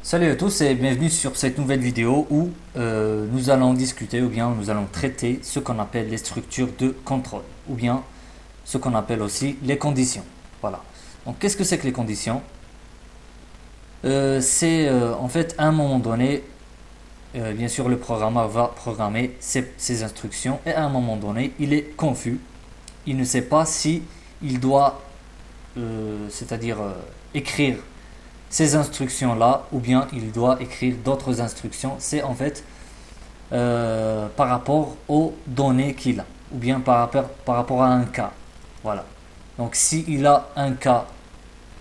Salut à tous et bienvenue sur cette nouvelle vidéo où nous allons discuter ou bien nous allons traiter ce qu'on appelle les structures de contrôle ou bien ce qu'on appelle aussi les conditions. Voilà. Donc qu'est-ce que c'est que les conditions? C'est en fait à un moment donné, bien sûr le programmeur va programmer ses instructions et à un moment donné il est confus. Il ne sait pas si il doit, c'est-à-dire écrire ces instructions-là, ou bien il doit écrire d'autres instructions. C'est en fait par rapport aux données qu'il a, ou bien par rapport à un cas. Voilà. Donc s'il a un cas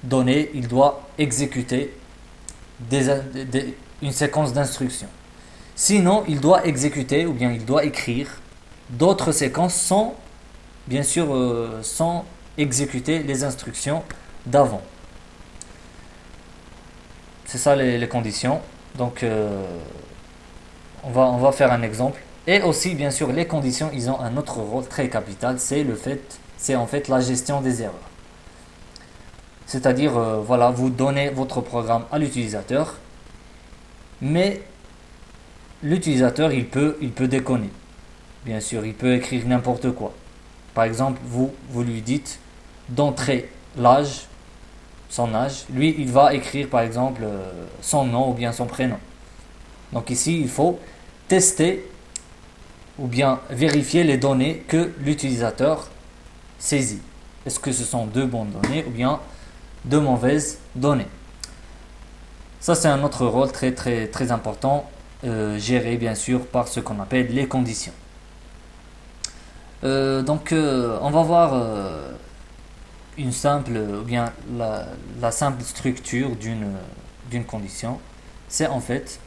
donné, il doit exécuter une séquence d'instructions. Sinon, il doit exécuter, ou bien il doit écrire d'autres séquences sans, bien sûr, sans exécuter les instructions d'avant. C'est ça les conditions. Donc, on va faire un exemple. Et aussi, bien sûr, les conditions, ils ont un autre rôle très capital, c'est en fait la gestion des erreurs. C'est-à-dire, voilà, vous donnez votre programme à l'utilisateur, mais l'utilisateur, il peut déconner. Bien sûr, il peut écrire n'importe quoi. Par exemple, vous lui dites d'entrer l'âge, son âge. Lui, il va écrire, par exemple, son nom ou bien son prénom. Donc ici, il faut tester ou bien vérifier les données que l'utilisateur saisit. Est-ce que ce sont de bonnes données ou bien de mauvaises données? Ça, c'est un autre rôle très très très important, géré bien sûr par ce qu'on appelle les conditions. On va voir une simple ou bien la simple structure d'une condition. C'est en fait,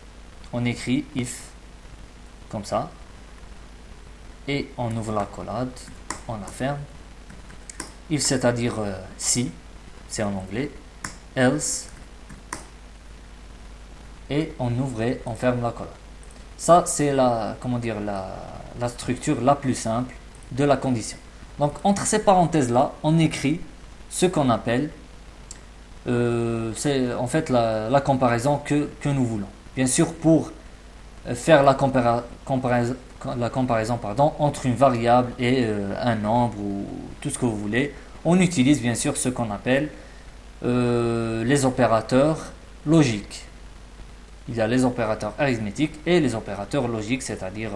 on écrit if comme ça, et on ouvre la collade, on la ferme. If c'est-à-dire si, c'est en anglais, else, et on ouvre et on ferme la collade. Ça c'est la structure la plus simple de la condition. Donc entre ces parenthèses là, on écrit ce qu'on appelle, c'est en fait la comparaison que nous voulons. Bien sûr, pour faire la comparaison entre une variable et un nombre ou tout ce que vous voulez, on utilise bien sûr ce qu'on appelle les opérateurs logiques. Il y a les opérateurs arithmétiques et les opérateurs logiques, c'est-à-dire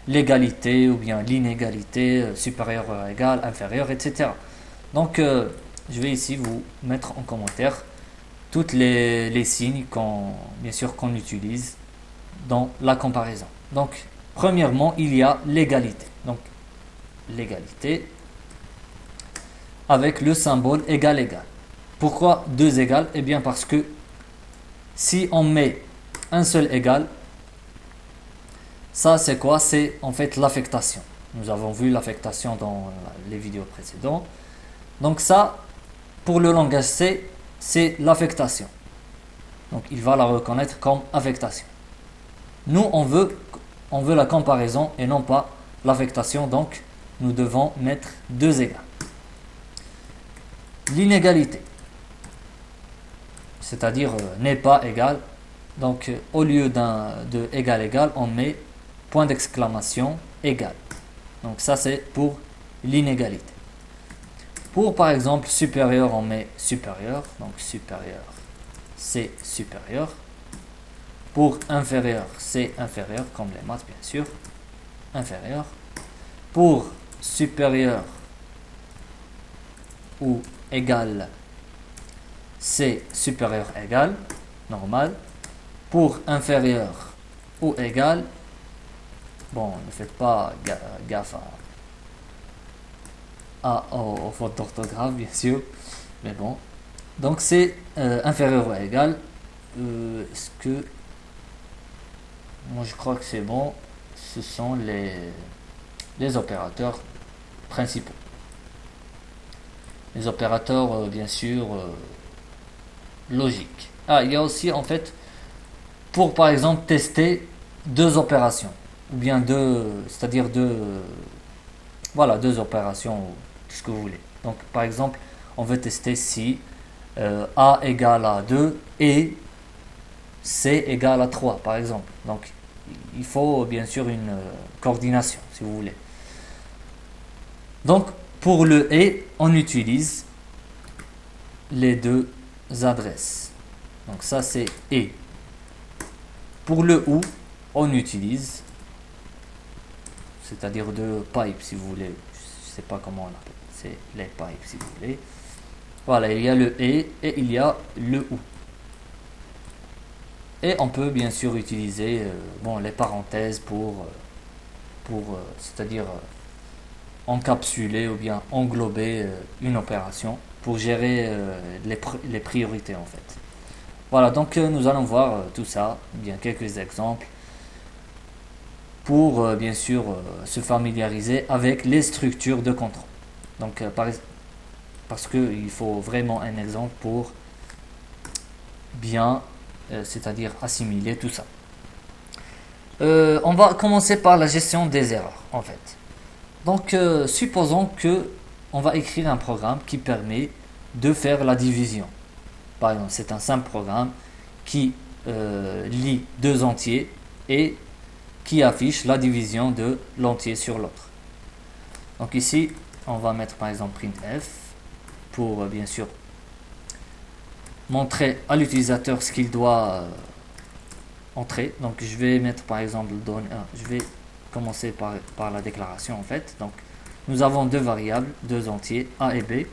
l'égalité ou bien l'inégalité, supérieur ou égal, inférieur, etc. Donc, je vais ici vous mettre en commentaire toutes les signes bien sûr, qu'on utilise dans la comparaison. Donc, premièrement, il y a l'égalité. Donc, l'égalité avec le symbole égal égal. Pourquoi deux égales? Eh bien, parce que si on met un seul égal, ça c'est quoi? C'est en fait l'affectation. Nous avons vu l'affectation dans les vidéos précédentes. Donc ça, pour le langage C, c'est l'affectation. Donc il va la reconnaître comme affectation. Nous, on veut la comparaison et non pas l'affectation. Donc nous devons mettre deux égales. L'inégalité, c'est-à-dire n'est pas égal. Donc au lieu de égal égal, on met point d'exclamation égal. Donc ça c'est pour l'inégalité. Pour par exemple supérieur, on met supérieur. Donc supérieur, c'est supérieur. Pour inférieur, c'est inférieur, comme les maths bien sûr. Inférieur. Pour supérieur ou égal, c'est supérieur égal, normal. Pour inférieur ou égal, bon, ne faites pas gaffe aux fautes d'orthographe, bien sûr, mais bon. Donc c'est inférieur ou égal. Est-ce que. Moi je crois que c'est bon. Ce sont les opérateurs principaux. Les opérateurs, bien sûr, logiques. Ah, il y a aussi en fait, pour par exemple tester deux opérations, ou bien c'est-à-dire voilà, deux opérations, ou tout ce que vous voulez. Donc par exemple, on veut tester si A égale à 2 et C égale à 3 par exemple. Donc il faut bien sûr une coordination si vous voulez. Donc pour le et, on utilise les deux adresses. Donc ça c'est et. Pour le ou, on utilise, c'est-à-dire deux pipes si vous voulez. Je ne sais pas comment on l'appelle. C'est les pipes si vous voulez. Voilà, il y a le et il y a le ou. Et on peut bien sûr utiliser les parenthèses pour c'est-à-dire encapsuler ou bien englober une opération pour gérer les priorités en fait. Voilà, donc nous allons voir tout ça, bien quelques exemples pour bien sûr se familiariser avec les structures de contrôle. Donc parce qu'il faut vraiment un exemple pour bien c'est-à-dire assimiler tout ça. On va commencer par la gestion des erreurs en fait. Donc supposons que on va écrire un programme qui permet de faire la division. Par exemple, c'est un simple programme qui lit deux entiers et qui affiche la division de l'entier sur l'autre. Donc ici, on va mettre par exemple printf pour bien sûr montrer à l'utilisateur ce qu'il doit entrer. Donc je vais mettre par exemple je vais commencer par la déclaration en fait. Donc nous avons deux variables, deux entiers a et b.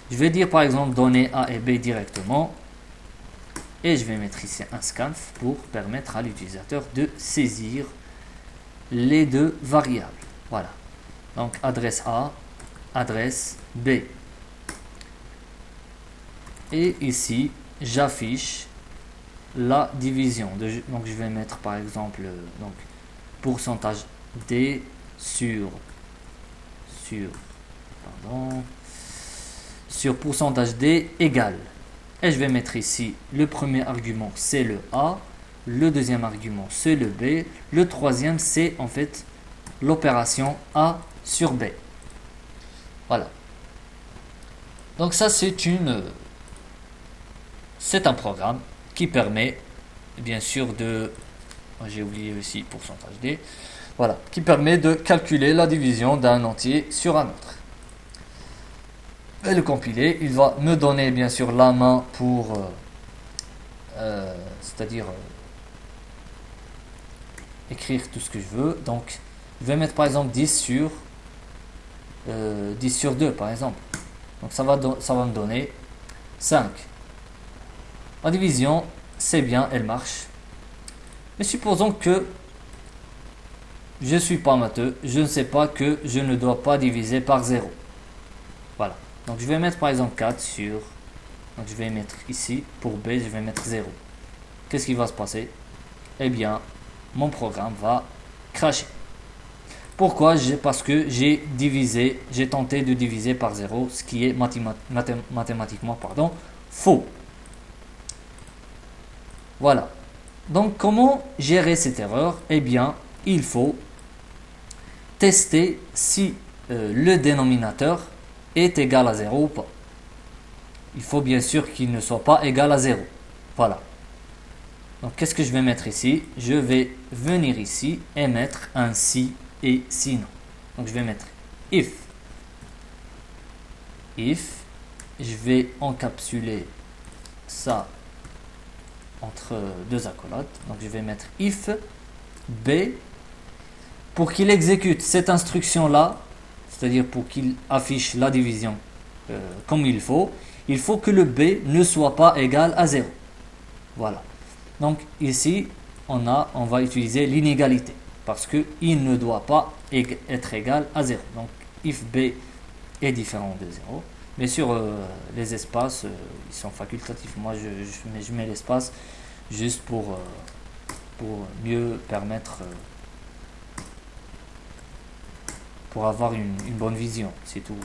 Je vais dire par exemple donner a et b directement et je vais mettre ici un scanf pour permettre à l'utilisateur de saisir les deux variables. Voilà. Donc adresse A, adresse B. Et ici j'affiche la division. Donc je vais mettre par exemple donc pourcentage D sur pourcentage D égale. Et je vais mettre ici le premier argument c'est le A, le deuxième argument c'est le B, le troisième c'est en fait l'opération A sur B. Voilà. Donc ça c'est un programme qui permet bien sûr j'ai oublié aussi pourcentage D, voilà, qui permet de calculer la division d'un entier sur un autre. Et le compiler, il va me donner bien sûr la main pour c'est-à-dire écrire tout ce que je veux. Donc je vais mettre par exemple 10 sur 2 par exemple. Donc ça va me donner 5. La division, c'est bien, elle marche. Mais supposons que je ne suis pas matheux, je ne sais pas que je ne dois pas diviser par 0. Voilà. Donc je vais mettre par exemple 4 sur... Donc je vais mettre ici, pour B, je vais mettre 0. Qu'est-ce qui va se passer? Eh bien, mon programme va crasher. Pourquoi? Parce que j'ai tenté de diviser par 0, ce qui est mathématiquement faux. Voilà. Donc comment gérer cette erreur? Eh bien, il faut tester si le dénominateur est égal à 0 ou pas. Il faut bien sûr qu'il ne soit pas égal à 0. Voilà. Donc qu'est-ce que je vais mettre ici? Je vais venir ici et mettre un si et sinon. Donc je vais mettre if. Je vais encapsuler ça entre deux accolades. Donc je vais mettre if b. Pour qu'il exécute cette instruction là, c'est-à-dire pour qu'il affiche la division comme il faut que le b ne soit pas égal à 0. Voilà. Donc ici on va utiliser l'inégalité parce que il ne doit pas être égal à 0. Donc if b est différent de 0. Bien sûr les espaces ils sont facultatifs. Moi je mets l'espace juste pour mieux permettre pour avoir une bonne vision, c'est tout.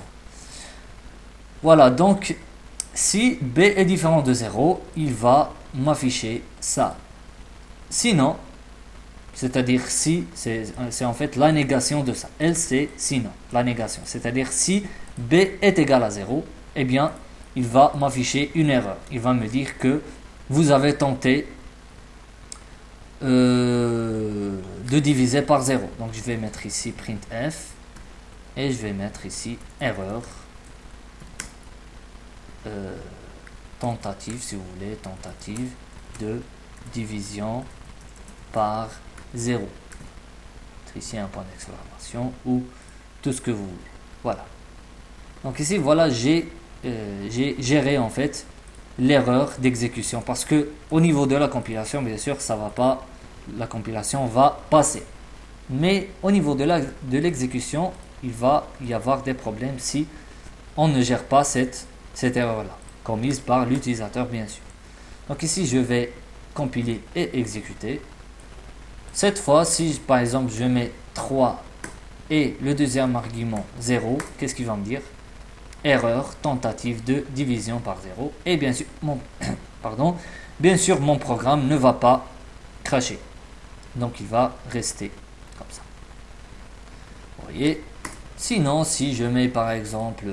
Voilà, donc si b est différent de 0, il va m'afficher ça. Sinon, c'est-à-dire si, c'est en fait la négation de ça. L c'est sinon, la négation. C'est-à-dire si b est égal à 0, eh bien, il va m'afficher une erreur. Il va me dire que vous avez tenté de diviser par 0. Donc je vais mettre ici printf et je vais mettre ici erreur tentative, si vous voulez, tentative de division par 0. Ici un point d'exclamation ou tout ce que vous voulez. Voilà. Donc ici, voilà, j'ai géré en fait l'erreur d'exécution parce que au niveau de la compilation, bien sûr, ça va pas, la compilation va passer. Mais au niveau de l'exécution, il va y avoir des problèmes si on ne gère pas cette erreur-là, commise par l'utilisateur, bien sûr. Donc ici, je vais compiler et exécuter. Cette fois, si par exemple je mets 3 et le deuxième argument 0, qu'est-ce qu'il va me dire? Erreur, tentative de division par 0. Et bien sûr, bien sûr, mon programme ne va pas crasher. Donc il va rester comme ça. Vous voyez? Sinon, si je mets par exemple,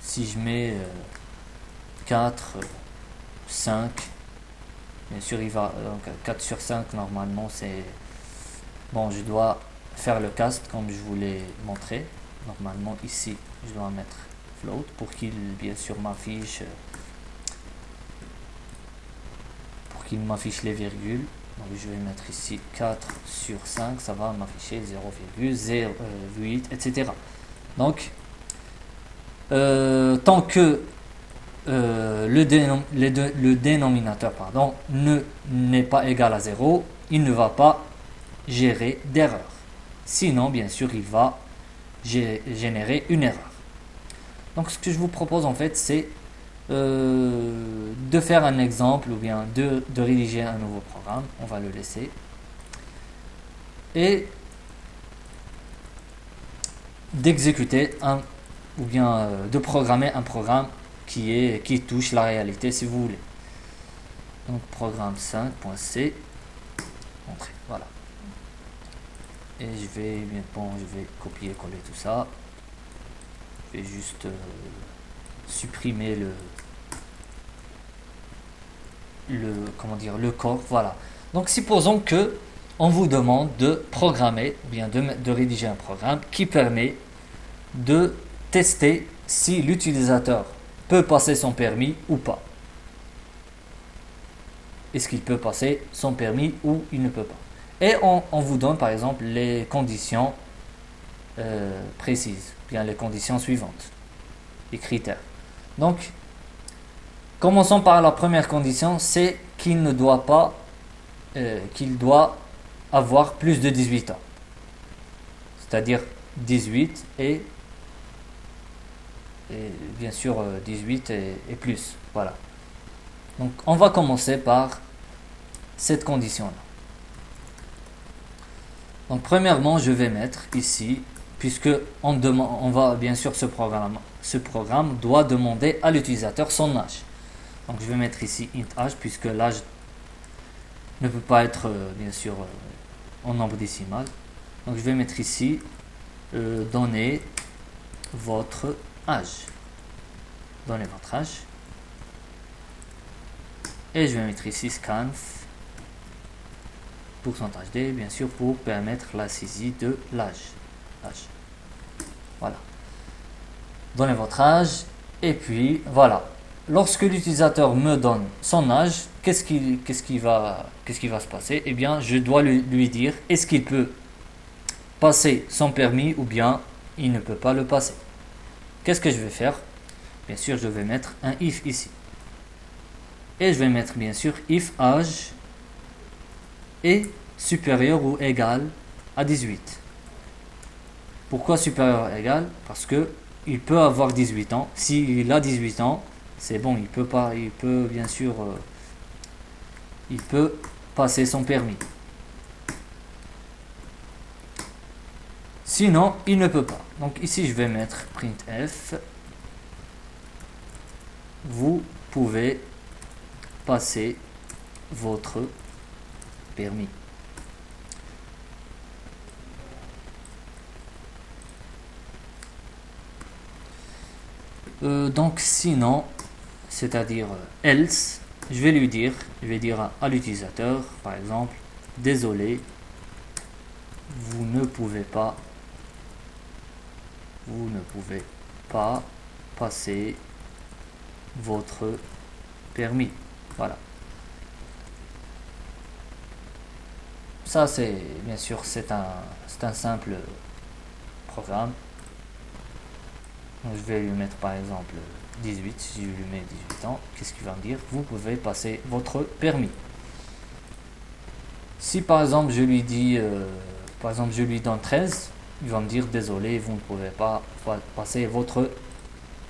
si je mets 4, 5, bien sûr, il va, donc 4 sur 5, normalement, c'est... Bon, je dois faire le cast comme je vous l'ai montré. Normalement, ici, je dois mettre float pour qu'il, bien sûr, m'affiche les virgules. Donc, je vais mettre ici 4 sur 5, ça va m'afficher 0,08, etc. Donc, tant que le dénominateur n'est pas égal à 0, il ne va pas gérer d'erreur. Sinon, bien sûr, il va générer une erreur. Donc, ce que je vous propose en fait, c'est de faire un exemple ou bien de rédiger un nouveau programme. On va le laisser. Et d'exécuter ou bien de programmer un programme qui touche la réalité, si vous voulez. Donc programme 5.c, entrée, voilà. Et je vais copier coller tout ça. Je vais juste supprimer le corps, voilà. Donc supposons que on vous demande de programmer, ou bien de rédiger un programme qui permet de tester si l'utilisateur peut passer son permis ou pas. Est-ce qu'il peut passer son permis ou il ne peut pas? Et on vous donne par exemple les conditions précises, bien les conditions suivantes, les critères. Donc, commençons par la première condition, c'est qu'il ne doit pas, qu'il doit avoir plus de 18 ans. C'est-à-dire 18 et bien sûr 18 et plus. Voilà. Donc on va commencer par cette condition-là. Donc premièrement, je vais mettre ici, puisque on va bien sûr ce programme doit demander à l'utilisateur son âge. Donc je vais mettre ici int âge, puisque l'âge ne peut pas être bien sûr en nombre décimal. Donc je vais mettre ici donnez votre âge. Donnez votre âge. Et je vais mettre ici scanf pourcentage d, bien sûr, pour permettre la saisie de l'âge. Voilà. Donnez votre âge. Et puis voilà. Lorsque l'utilisateur me donne son âge, qu'est-ce qui va se passer? Eh bien, je dois lui dire est-ce qu'il peut passer son permis ou bien il ne peut pas le passer. Qu'est-ce que je vais faire? Bien sûr, je vais mettre un if ici. Et je vais mettre bien sûr if âge est supérieur ou égal à 18. Pourquoi supérieur ou égal? Parce que il peut avoir 18 ans. S'il a 18 ans, c'est bon, il peut bien sûr il peut passer son permis. Sinon, il ne peut pas. Donc ici, je vais mettre printf. Vous pouvez passer votre permis. Donc sinon, c'est-à-dire else, je vais dire à l'utilisateur, par exemple, désolé, vous ne pouvez pas passer votre permis. Voilà. Ça, c'est bien sûr, c'est un simple programme. Donc, je vais lui mettre par exemple 18. Si je lui mets 18 ans, qu'est-ce qu'il va me dire? Vous pouvez passer votre permis. Si par exemple je lui dis, par exemple je lui donne 13, il va me dire désolé, vous ne pouvez pas passer votre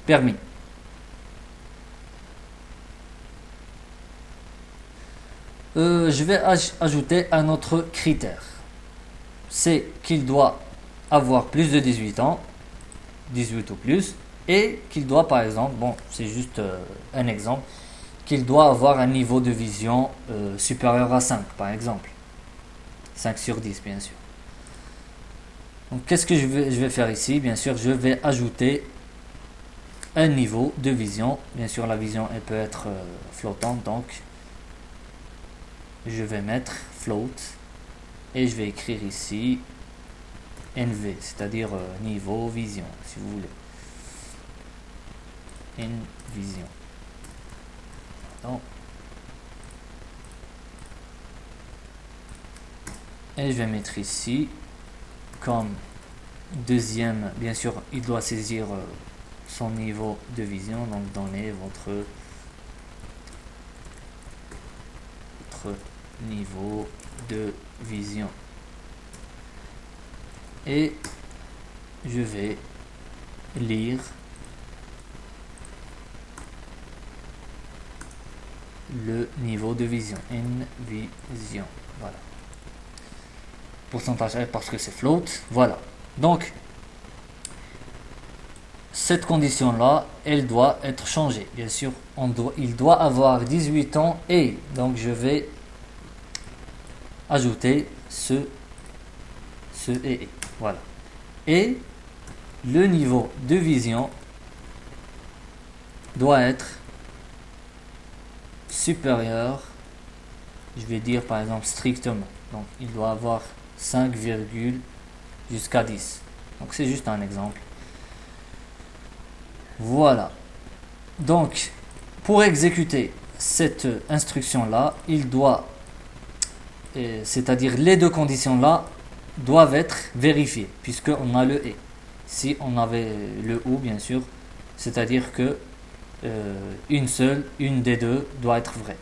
permis. Je vais ajouter un autre critère. C'est qu'il doit avoir plus de 18 ans, 18 ou plus, et qu'il doit par exemple, bon c'est juste un exemple, qu'il doit avoir un niveau de vision supérieur à 5 par exemple. 5 sur 10 bien sûr. Donc qu'est-ce que je vais faire ici? Bien sûr je vais ajouter un niveau de vision. Bien sûr la vision elle peut être flottante, donc je vais mettre float et je vais écrire ici NV, c'est-à-dire niveau vision si vous voulez. Vision. Donc, et je vais mettre ici comme deuxième, bien sûr il doit saisir son niveau de vision, donc donnez votre niveau de vision et je vais lire le niveau de vision, vision, voilà. Pourcentage F parce que c'est float, voilà. Donc cette condition là elle doit être changée, bien sûr il doit avoir 18 ans et donc je vais ajouter ce et voilà. Et le niveau de vision doit être supérieur, je vais dire par exemple strictement, donc il doit avoir 5, jusqu'à 10. Donc c'est juste un exemple. Voilà. Donc pour exécuter cette instruction là, il doit, c'est-à-dire les deux conditions là doivent être vérifiées puisque on a le et. Si on avait le ou bien sûr, c'est-à-dire que une des deux doit être vraie.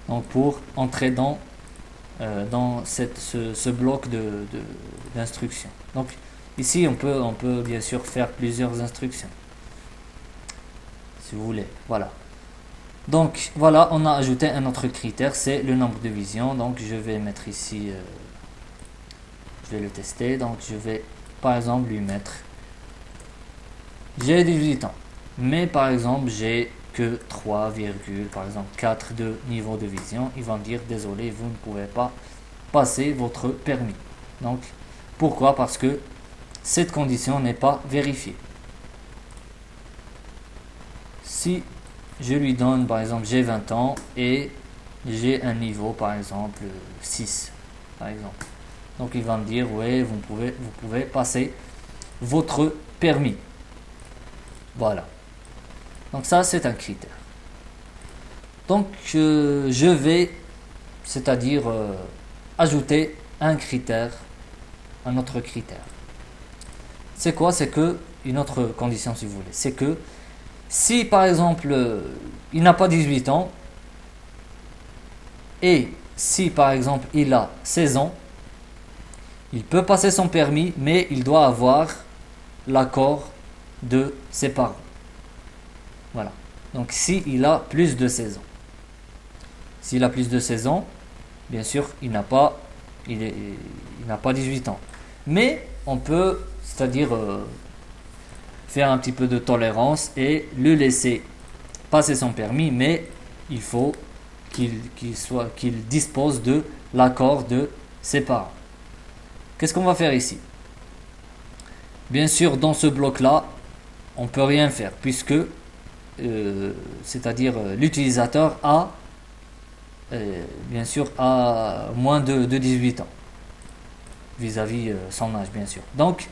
Donc pour entrer dans ce bloc d'instructions. Donc ici on peut bien sûr faire plusieurs instructions si vous voulez. Voilà. Donc voilà, on a ajouté un autre critère, c'est le nombre de visions. Donc je vais mettre ici, je vais le tester. Donc je vais par exemple lui mettre, j'ai 18 ans, mais par exemple j'ai que 3, par exemple 4 de niveau de vision. Il va me dire désolé, vous ne pouvez pas passer votre permis. Donc pourquoi? Parce que cette condition n'est pas vérifiée. Si je lui donne par exemple j'ai 20 ans et j'ai un niveau par exemple 6 par exemple, donc il va me dire ouais, vous pouvez passer votre permis. Voilà. Donc ça c'est un critère. Donc je vais, c'est-à-dire ajouter un critère, un autre critère. C'est quoi? C'est que une autre condition si vous voulez, c'est que si par exemple il n'a pas 18 ans et si par exemple il a 16 ans, il peut passer son permis, mais il doit avoir l'accord de ses parents. Voilà. Donc s'il a plus de 16 ans. S'il a plus de 16 ans, bien sûr, il n'a pas 18 ans. Mais on peut, c'est-à-dire faire un petit peu de tolérance et le laisser passer son permis, mais il faut qu'il dispose de l'accord de ses parents. Qu'est-ce qu'on va faire ici? Bien sûr, dans ce bloc-là, on ne peut rien faire puisque, c'est-à-dire l'utilisateur a bien sûr à moins de 18 ans, vis-à-vis son âge bien sûr. Donc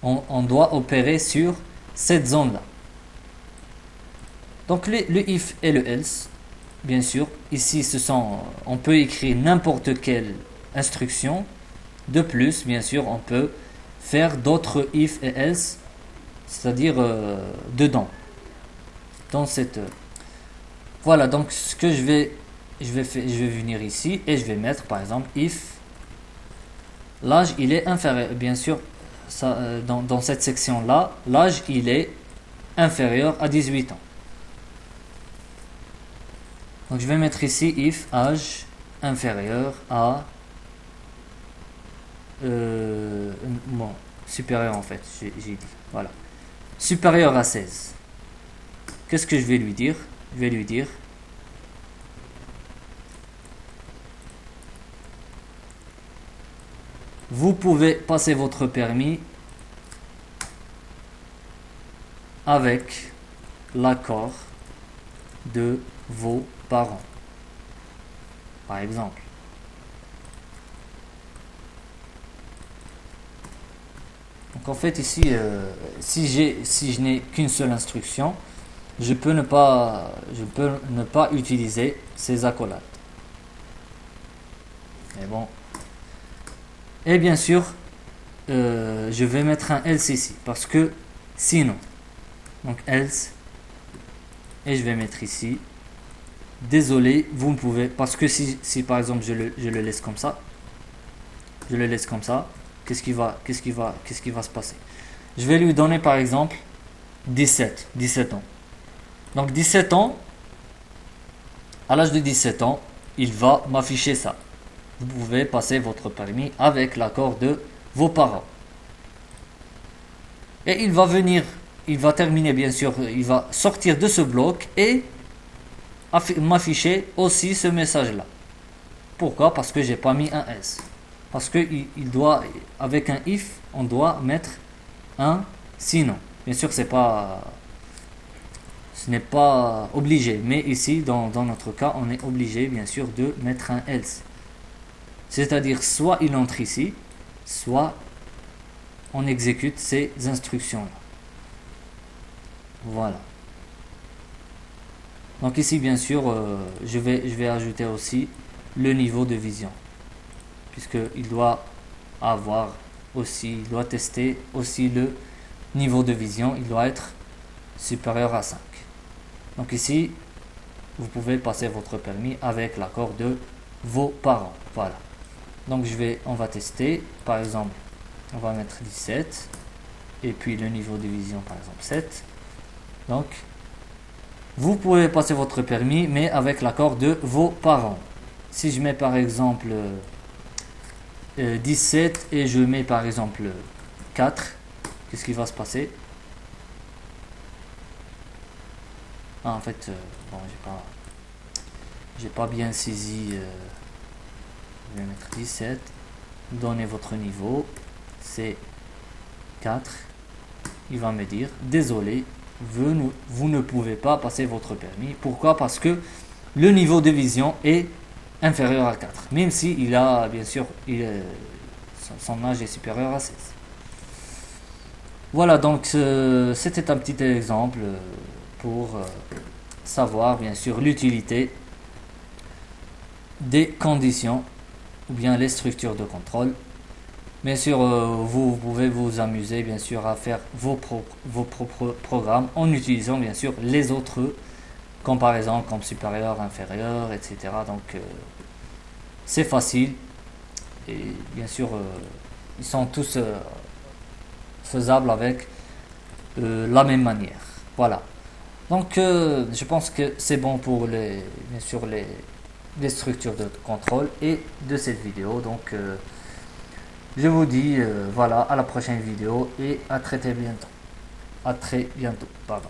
on doit opérer sur cette zone-là. Donc le if et le else, bien sûr, ici on peut écrire n'importe quelle instruction. De plus, bien sûr, on peut faire d'autres if et else, c'est-à-dire dedans, dans cette. Voilà, donc ce que je vais venir ici et je vais mettre par exemple if l'âge il est inférieur, bien sûr, ça, dans cette section là, l'âge il est inférieur à 18 ans. Donc je vais mettre ici if âge inférieur à bon, supérieur en fait, j'ai dit, voilà, supérieur à 16. Qu'est-ce que je vais lui dire? Je vais lui dire vous pouvez passer votre permis avec l'accord de vos parents, par exemple. Donc en fait ici, si je n'ai qu'une seule instruction, je peux ne pas utiliser ces accolades. Mais bon. Et bien sûr, je vais mettre un else ici parce que sinon, donc else, et je vais mettre ici. Désolé, vous ne pouvez, parce que si par exemple je le laisse comme ça, qu'est-ce qui va se passer? Je vais lui donner par exemple 17 ans. Donc 17 ans, à l'âge de 17 ans, il va m'afficher ça. Vous pouvez passer votre permis avec l'accord de vos parents. Et il va terminer bien sûr, il va sortir de ce bloc et m'afficher aussi ce message là. Pourquoi? Parce que j'ai pas mis un S. Parce que il doit, avec un if, on doit mettre un sinon. Bien sûr, ce n'est pas obligé, mais ici dans notre cas, on est obligé bien sûr de mettre un else. C'est-à-dire soit il entre ici, soit on exécute ces instructions là. Voilà. Donc ici bien sûr je vais ajouter aussi le niveau de vision, puisqu'il doit avoir aussi, il doit tester aussi le niveau de vision, il doit être supérieur à 5. Donc ici vous pouvez passer votre permis avec l'accord de vos parents. Voilà. Donc on va tester, par exemple on va mettre 17 et puis le niveau de vision par exemple 7. Donc vous pouvez passer votre permis, mais avec l'accord de vos parents. Si je mets par exemple 17 et je mets par exemple 4, qu'est-ce qui va se passer? Ah, en fait, bon, j'ai pas bien saisi. Je vais mettre 17. Donnez votre niveau. C'est 4. Il va me dire, désolé, vous ne pouvez pas passer votre permis. Pourquoi? Parce que le niveau de vision est inférieur à 4. Même si il a, bien sûr, son âge est supérieur à 16. Voilà, donc c'était un petit exemple pour savoir, bien sûr, l'utilité des conditions ou bien les structures de contrôle. Bien sûr, vous pouvez vous amuser bien sûr à faire vos propres programmes en utilisant bien sûr les autres comparaisons comme supérieur, inférieur, etc. Donc c'est facile et bien sûr ils sont tous faisables avec la même manière. Voilà. Donc je pense que c'est bon pour bien sûr les structures de contrôle et de cette vidéo. Donc je vous dis voilà, à la prochaine vidéo et à très bientôt. À très bientôt, pardon.